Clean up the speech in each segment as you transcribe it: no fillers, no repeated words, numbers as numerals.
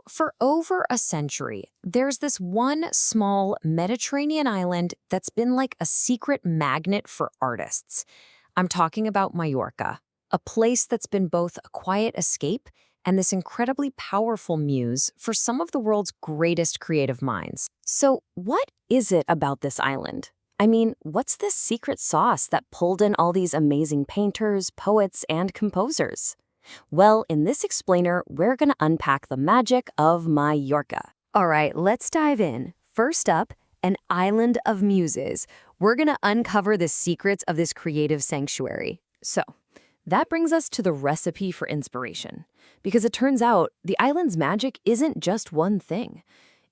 For over a century, there's this one small Mediterranean island that's been like a secret magnet for artists. I'm talking about Mallorca, a place that's been both a quiet escape and this incredibly powerful muse for some of the world's greatest creative minds. So, what is it about this island? I mean, what's this secret sauce that pulled in all these amazing painters, poets, and composers? Well, in this explainer, we're going to unpack the magic of Mallorca. All right, let's dive in. First up, an island of muses. We're going to uncover the secrets of this creative sanctuary. So, that brings us to the recipe for inspiration. Because it turns out the island's magic isn't just one thing.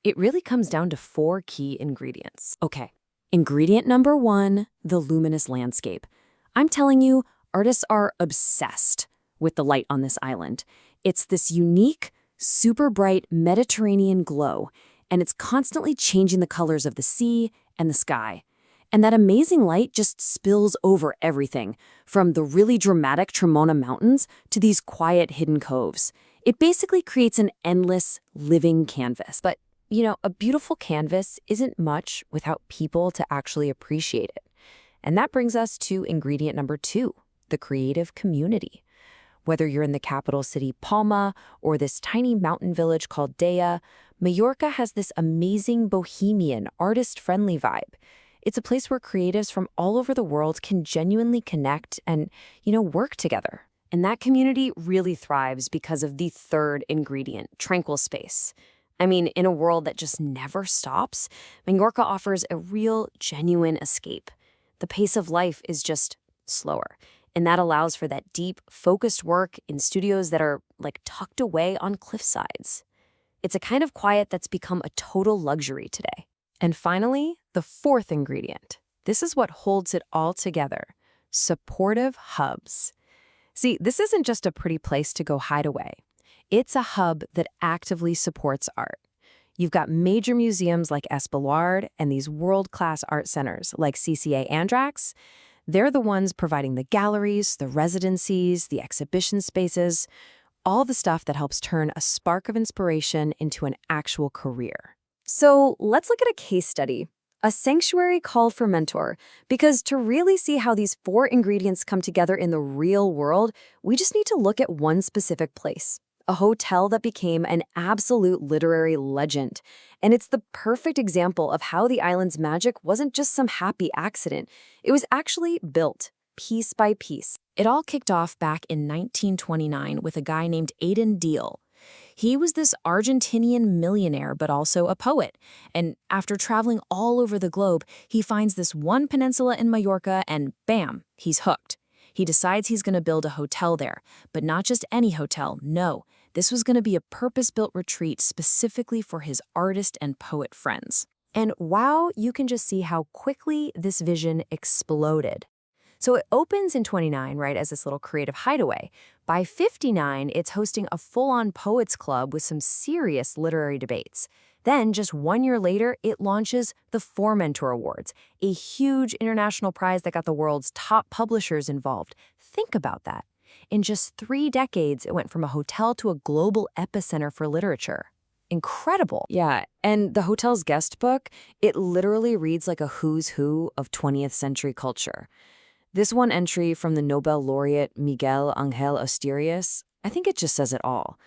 It really comes down to 4 key ingredients. Okay, ingredient number 1, the luminous landscape. I'm telling you, artists are obsessed with the light on this island. It's this unique, super bright Mediterranean glow, and it's constantly changing the colors of the sea and the sky. And that amazing light just spills over everything, from the really dramatic Tremona Mountains to these quiet hidden coves. It basically creates an endless, living canvas. But, a beautiful canvas isn't much without people to actually appreciate it. And that brings us to ingredient number 2, the creative community. Whether you're in the capital city Palma or this tiny mountain village called Dea, Mallorca has this amazing bohemian, artist-friendly vibe. It's a place where creatives from all over the world can genuinely connect and, work together. And that community really thrives because of the 3rd ingredient, tranquil space. I mean, in a world that just never stops, Mallorca offers a real, genuine escape. The pace of life is just slower. And that allows for that deep, focused work in studios that are like tucked away on cliff sides. It's a kind of quiet that's become a total luxury today. And finally, the 4th ingredient. This is what holds it all together: supportive hubs. See, this isn't just a pretty place to go hide away. It's a hub that actively supports art. You've got major museums like Epilogue and these world-class art centers like CCA Andrax. They're the ones providing the galleries, the residencies, the exhibition spaces, all the stuff that helps turn a spark of inspiration into an actual career. So let's look at a case study, a sanctuary called for mentor, because to really see how these 4 ingredients come together in the real world, we just need to look at one specific place, a hotel that became an absolute literary legend. And it's the perfect example of how the island's magic wasn't just some happy accident. It was actually built, piece by piece. It all kicked off back in 1929 with a guy named Aidan Deal. He was this Argentinian millionaire, but also a poet. And after traveling all over the globe, he finds this one peninsula in Mallorca and bam, he's hooked. He decides he's going to build a hotel there, but not just any hotel, no. This was going to be a purpose-built retreat specifically for his artist and poet friends. And wow, you can just see how quickly this vision exploded. So it opens in 29, right, as this little creative hideaway. By 59, it's hosting a full-on poets club with some serious literary debates. Then, just 1 year later, it launches the Four Mentor Awards, a huge international prize that got the world's top publishers involved. Think about that. In just 3 decades, it went from a hotel to a global epicenter for literature. Incredible. Yeah, and the hotel's guest book, it literally reads like a who's who of 20th century culture. This one entry from the Nobel laureate Miguel Ángel Asturias, I think it just says it all.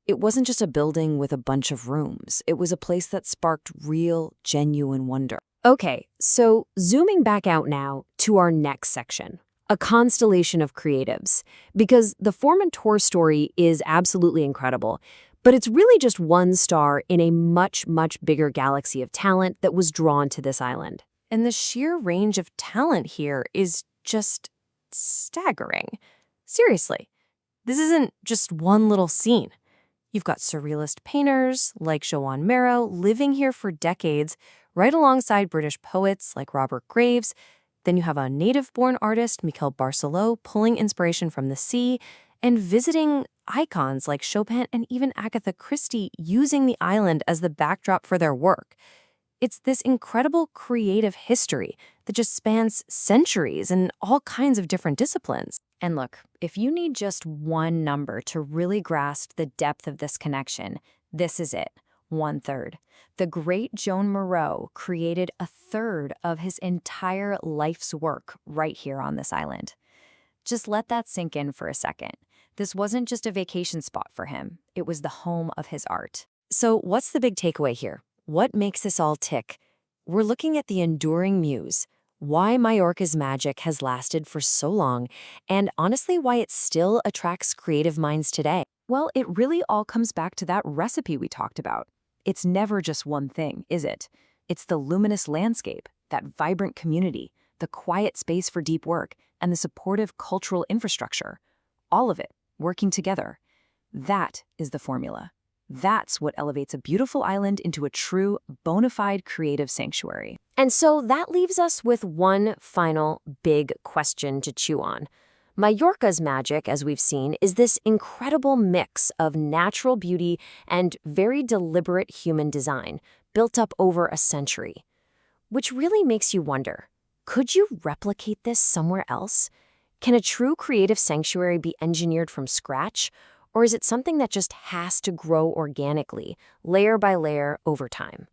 It wasn't just a building with a bunch of rooms. It was a place that sparked real, genuine wonder. Okay, so zooming back out now to our next section, a constellation of creatives. Because the Formentor story is absolutely incredible, but it's really just one star in a much, much bigger galaxy of talent that was drawn to this island. And the sheer range of talent here is just staggering. Seriously, this isn't just one little scene. You've got surrealist painters like Joan Marot living here for decades, right alongside British poets like Robert Graves. Then you have a native-born artist, Miquel Barceló, pulling inspiration from the sea, and visiting icons like Chopin and even Agatha Christie using the island as the backdrop for their work. It's this incredible creative history that just spans centuries and all kinds of different disciplines. And look, if you need just one number to really grasp the depth of this connection, This is it. 1/3. The great Joan Moreau created 1/3 of his entire life's work right here on this island. Just let that sink in for a second. This wasn't just a vacation spot for him. It was the home of his art. So what's the big takeaway here? What makes this all tick? We're looking at the enduring muse, why Mallorca's magic has lasted for so long, and honestly why it still attracts creative minds today. Well, it really all comes back to that recipe we talked about. It's never just one thing, is it? It's the luminous landscape, that vibrant community, the quiet space for deep work, and the supportive cultural infrastructure. All of it working together. That is the formula. That's what elevates a beautiful island into a true, bona fide creative sanctuary. And so that leaves us with one final big question to chew on. Mallorca's magic, as we've seen, is this incredible mix of natural beauty and very deliberate human design, built up over a century. Which really makes you wonder, could you replicate this somewhere else? Can a true creative sanctuary be engineered from scratch? Or is it something that just has to grow organically, layer by layer, over time?